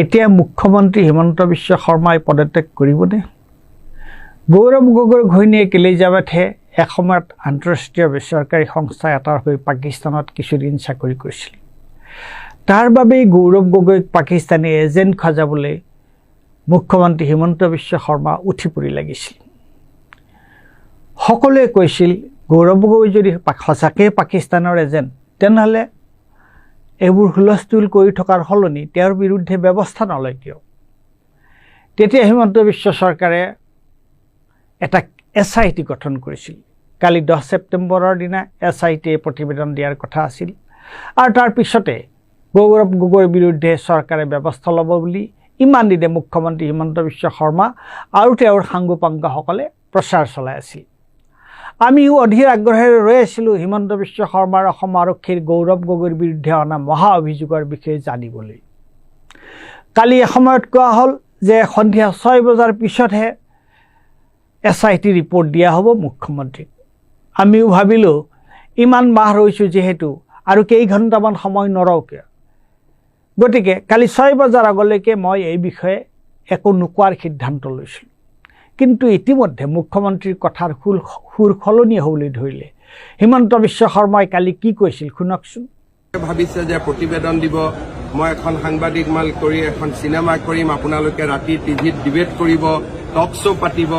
এতিয়া মুখ্যমন্ত্ৰী হিমন্ত বিশ্ব শৰ্মাই পদত্যাগ কৰিবনে? গৌৰৱ গগৈৰ ঘৈণীয়েক এলিজাবেথে এসময়ত আন্তঃৰাষ্ট্ৰীয় বেচৰকাৰী সংস্থা এটাৰ হৈ পাকিস্তানত কিছুদিন চাকৰি কৰিছিল। তাৰ বাবেই গৌৰৱ গগৈক পাকিস্তানী এজেণ্ট সজাবলৈ মুখ্যমন্ত্ৰী হিমন্ত বিশ্ব শৰ্মা উঠি পৰি লাগিছিল। সকলোৱে কৈছিল গৌৰৱ গগৈ যদি সঁচাকৈ পাকিস্তানৰ এজেণ্ট তেনেহ'লে এইবোৰ হুলস্থুল কৰি থকাৰ সলনি তেওঁৰ বিৰুদ্ধে ব্যৱস্থা নলয় কিয়? তেতিয়া হিমন্ত বিশ্ব চৰকাৰে এটা SIT গঠন কৰিছিল। কালি 10 ছেপ্টেম্বৰৰ দিনা SIT প্ৰতিবেদন দিয়াৰ কথা আছিল আৰু তাৰ পিছতে গৌৰৱ গগৈৰ বিৰুদ্ধে চৰকাৰে ব্যৱস্থা ল'ব বুলি ইমান দিনে মুখ্যমন্ত্ৰী হিমন্ত বিশ্ব শৰ্মা আৰু তেওঁৰ সাংগপাংগসকলে প্ৰচাৰ চলাই আছিল। আমিও অধীৰ আগ্ৰহেৰে ৰৈ আছিলোঁ হিমন্ত বিশ্ব শৰ্মাৰ অসম আৰক্ষীৰ গৌৰৱ গগৈৰ বিৰুদ্ধে অনা মহা অভিযোগৰ বিষয়ে জানিবলৈ। কালি এসময়ত কোৱা হ'ল যে সন্ধিয়া 6 বজাৰ পিছতহে SIT ৰিপৰ্ট দিয়া হ'ব মুখ্যমন্ত্ৰীক। আমিও ভাবিলোঁ ইমান মাহ ৰৈছোঁ যিহেতু আৰু কেইঘণ্টামান সময় নৰওঁ কিয়। গতিকে কালি 6 বজাৰ আগলৈকে মই এই বিষয়ে একো নোকোৱাৰ সিদ্ধান্ত লৈছিলোঁ। কিন্তু ইতিমধ্যে মুখ্যমন্ত্ৰীৰ কথাৰ সুৰ সলনি হ'বলৈ ধৰিলে। হিমন্ত বিশ্ব শৰ্মাই কালি কি কৈছিল শুনকচোন। ভাবিছে যে প্ৰতিবেদন দিব, মই এখন সাংবাদিক মাল কৰি এখন চিনেমা কৰিম, আপোনালোকে ৰাতি টিভিত ডিবেট কৰিব, টক শ্ব' পাতিব।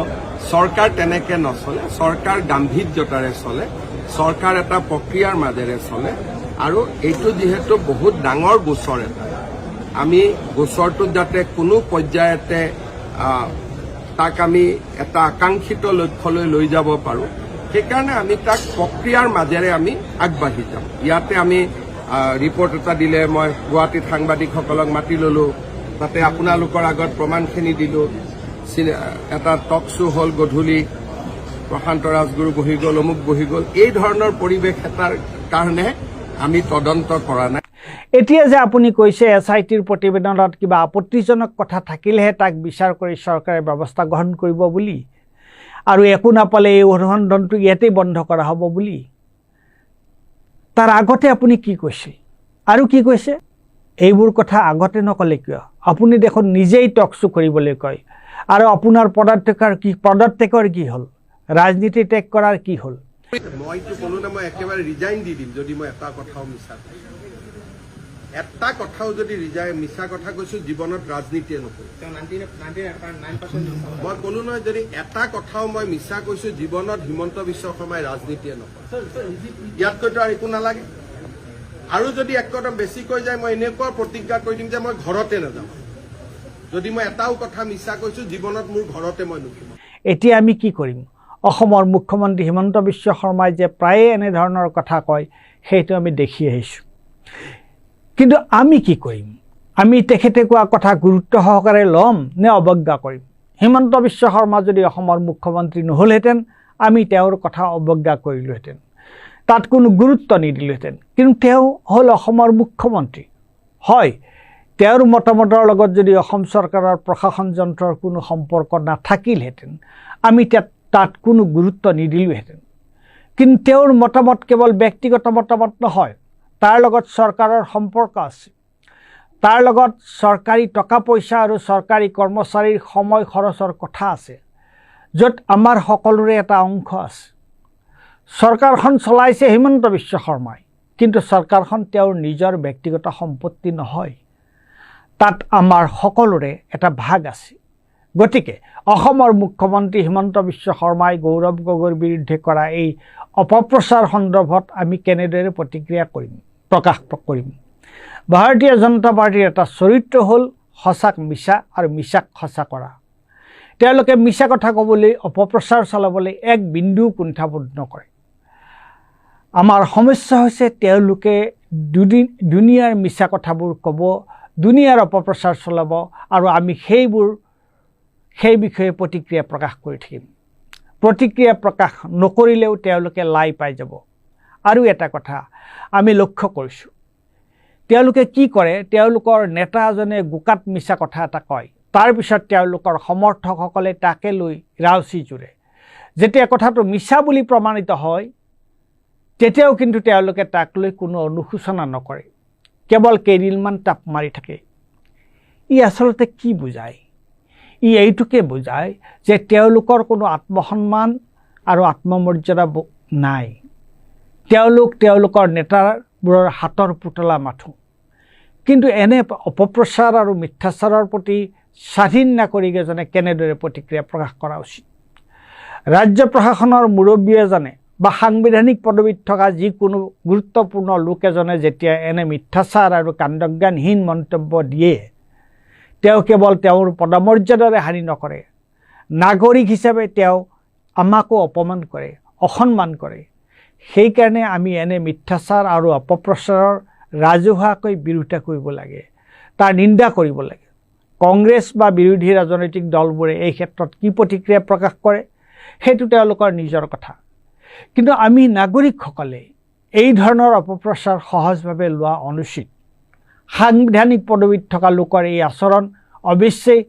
চৰকাৰ তেনেকে নচলে, চৰকাৰ গাম্ভীৰ্যতাৰে চলে, চৰকাৰ এটা প্ৰক্ৰিয়াৰ মাজেৰে চলে। আৰু এইটো যিহেতু বহুত ডাঙৰ গোচৰ এটা, আমি গোচৰটোত যাতে কোনো পৰ্যায়তে তাক আমি এটা আকাংক্ষিত লক্ষ্যলৈ লৈ যাব পাৰোঁ, সেইকাৰণে আমি তাক প্ৰক্ৰিয়াৰ মাজেৰে আমি আগবাঢ়ি যাম। ইয়াতে আমি ৰিপৰ্ট এটা দিলে, মই গুৱাহাটীত সাংবাদিকসকলক মাতি ল'লোঁ, তাতে আপোনালোকৰ আগত প্ৰমাণখিনি দিলোঁ। এটা টক শ্ব' হ'ল গধূলি, প্ৰশান্ত ৰাজগুৰু বহি গ'ল, অমুক বহি গ'ল। এই ধৰণৰ পৰিৱেশ এটাৰ কাৰণে আমি তদন্ত কৰা নাই। এতিয়া যে আপুনি কৈছে SITৰ প্ৰতিবেদনত কিবা আপত্তিজনক কথা থাকিলেহে তাক বিচাৰ কৰি চৰকাৰে ব্যৱস্থা গ্ৰহণ কৰিব বুলি, আৰু একো নাপালে এই অনুসন্ধানটো ইয়াতেই বন্ধ কৰা হ'ব বুলি, তাৰ আগতে আপুনি কি কৈছিল আৰু কি কৈছে? এইবোৰ কথা আগতে নক'লে কিয়? আপুনি দেখোন নিজেই টক শ্ব' কৰিবলৈ কয়। আৰু আপোনাৰ পদত্যাগৰ কি হ'ল? ৰাজনীতি ত্যাগ কৰাৰ কি হ'ল? মইতো ক'লো না, মই একেবাৰে ৰিজাইন দি দিম যদি মই এটা কথাও মিছা কৈছোঁ। এটা কথাও যদি মিছা কথা কৈছোঁ, জীৱনত ৰাজনীতিয়ে নকৰোঁ। মই ক'লো নহয়, যদি এটা কথাও মই মিছা কৈছোঁ জীৱনত হিমন্ত বিশ্ব শৰ্মাই ৰাজনীতিয়ে নকৰে। ইয়াতকৈতো আৰু একো নালাগে। আৰু যদি একদম বেছি কৈ যায়, মই এনেকুৱা প্ৰতিজ্ঞা কৰি দিম যে মই ঘৰতে নাযাওঁ। যদি মই এটাও কথা মিছা কৈছোঁ জীৱনত মোৰ ঘৰতে মই নুঠিম। এতিয়া আমি কি কৰিম? অসমৰ মুখ্যমন্ত্ৰী হিমন্ত বিশ্ব শৰ্মাই যে প্ৰায়ে এনেধৰণৰ কথা কয় সেইটো আমি দেখি আহিছোঁ। কিন্তু আমি কি কৰিম? আমি তেখেতে কোৱা কথা গুৰুত্ব সহকাৰে ল'ম নে অৱজ্ঞা কৰিম? হিমন্ত বিশ্ব শৰ্মা যদি অসমৰ মুখ্যমন্ত্ৰী নহ'লহেঁতেন আমি তেওঁৰ কথা অৱজ্ঞা কৰিলোহেঁতেন, তাত কোনো গুৰুত্ব নিদিলোহেঁতেন। কিন্তু তেওঁ হ'ল অসমৰ মুখ্যমন্ত্ৰী। হয়, তেওঁৰ মতামতৰ লগত যদি অসম চৰকাৰৰ প্ৰশাসন যন্ত্ৰৰ কোনো সম্পৰ্ক নাথাকিলহেঁতেন আমি তাত কোনো গুৰুত্ব নিদিলোহেঁতেন। কিন্তু তেওঁৰ মতামত কেৱল ব্যক্তিগত মতামত নহয়, তাৰ লগত চৰকাৰৰ সম্পৰ্ক আছে, তাৰ লগত চৰকাৰী টকা পইচা আৰু চৰকাৰী কৰ্মচাৰীৰ সময় খৰচৰ কথা আছে, য'ত আমাৰ সকলোৰে এটা অংশ আছে। চৰকাৰখন চলাইছে হিমন্ত বিশ্ব শৰ্মাই, কিন্তু চৰকাৰখন তেওঁৰ নিজৰ ব্যক্তিগত সম্পত্তি নহয়, তাত আমাৰ সকলোৰে এটা ভাগ আছে। গতিকে অসমৰ মুখ্যমন্ত্ৰী হিমন্ত বিশ্ব শৰ্মাই গৌৰৱ গগৈৰ বিৰুদ্ধে কৰা এই অপপ্ৰচাৰ সন্দৰ্ভত আমি কেনেদৰে প্ৰতিক্ৰিয়া প্ৰকাশ কৰিম? ভাৰতীয় জনতা পাৰ্টীৰ এটা চৰিত্ৰ হ'ল সঁচাক মিছা আৰু মিছাক সঁচা কৰা। তেওঁলোকে মিছা কথা ক'বলৈ, অপপ্ৰচাৰ চলাবলৈ এক বিন্দুও কুণ্ঠাবোধ নকৰে। আমাৰ সমস্যা হৈছে তেওঁলোকে দুনিয়াৰ মিছা কথাবোৰ ক'ব, দুনিয়াৰ অপপ্ৰচাৰ চলাব আৰু আমি সেই বিষয়ে প্ৰতিক্ৰিয়া প্ৰকাশ কৰি থাকিম। প্ৰতিক্ৰিয়া প্ৰকাশ নকৰিলেও তেওঁলোকে লাই পাই যাব। আৰু এটা কথা আমি লক্ষ্য কৰিছোঁ, তেওঁলোকে কি কৰে, তেওঁলোকৰ নেতা এজনে গোকাত মিছা কথা এটা কয়, তাৰপিছত তেওঁলোকৰ সমৰ্থকসকলে তাকে লৈ ৰাউচি জুৰে। যেতিয়া কথাটো মিছা বুলি প্ৰমাণিত হয় তেতিয়াও কিন্তু তেওঁলোকে তাক লৈ কোনো অনুশোচনা নকৰে, কেৱল কেইদিনমান তাপ মাৰি থাকে। ই আচলতে কি বুজায়? ই এইটোকে বুজায় যে তেওঁলোকৰ কোনো আত্মসন্মান আৰু আত্মমৰ্যাদা নাই। তেওঁলোকৰ নেতাবোৰৰ হাতৰ পুতলা মাথো। কিন্তু এনে অপপ্ৰচাৰ আৰু মিথ্যাচাৰৰ প্ৰতি স্বাধীন নাগৰিক এজনে কেনেদৰে প্ৰতিক্ৰিয়া প্ৰকাশ কৰা উচিত? ৰাজ্য প্ৰশাসনৰ মুৰব্বী এজনে বা সাংবিধানিক পদবীত থকা যিকোনো গুৰুত্বপূৰ্ণ লোক এজনে যেতিয়া এনে মিথ্যাচাৰ আৰু কাণ্ডজ্ঞানহীন মন্তব্য দিয়ে, তেওঁ কেৱল তেওঁৰ পদমৰ্যাদাৰে হানি নকৰে, নাগৰিক হিচাপে তেওঁ আমাকো অপমান কৰে, অসন্মান কৰে। সেইকাৰণে আমি এনে মিথ্যাচাৰ আৰু অপপ্ৰচাৰৰ ৰাজহুৱাকৈ বিৰোধিতা কৰিব লাগে, তাৰ নিন্দা কৰিব লাগে। কংগ্ৰেছ বা বিৰোধী ৰাজনৈতিক দলবোৰে এই ক্ষেত্ৰত কি প্ৰতিক্ৰিয়া প্ৰকাশ কৰে সেইটো তেওঁলোকৰ নিজৰ কথা। কিন্তু আমি নাগৰিকসকলে এই ধৰণৰ অপপ্ৰচাৰ সহজভাৱে লোৱা অনুচিত। সাংবিধানিক পদবীত থকা লোকৰ এই আচৰণ অৱশ্যেই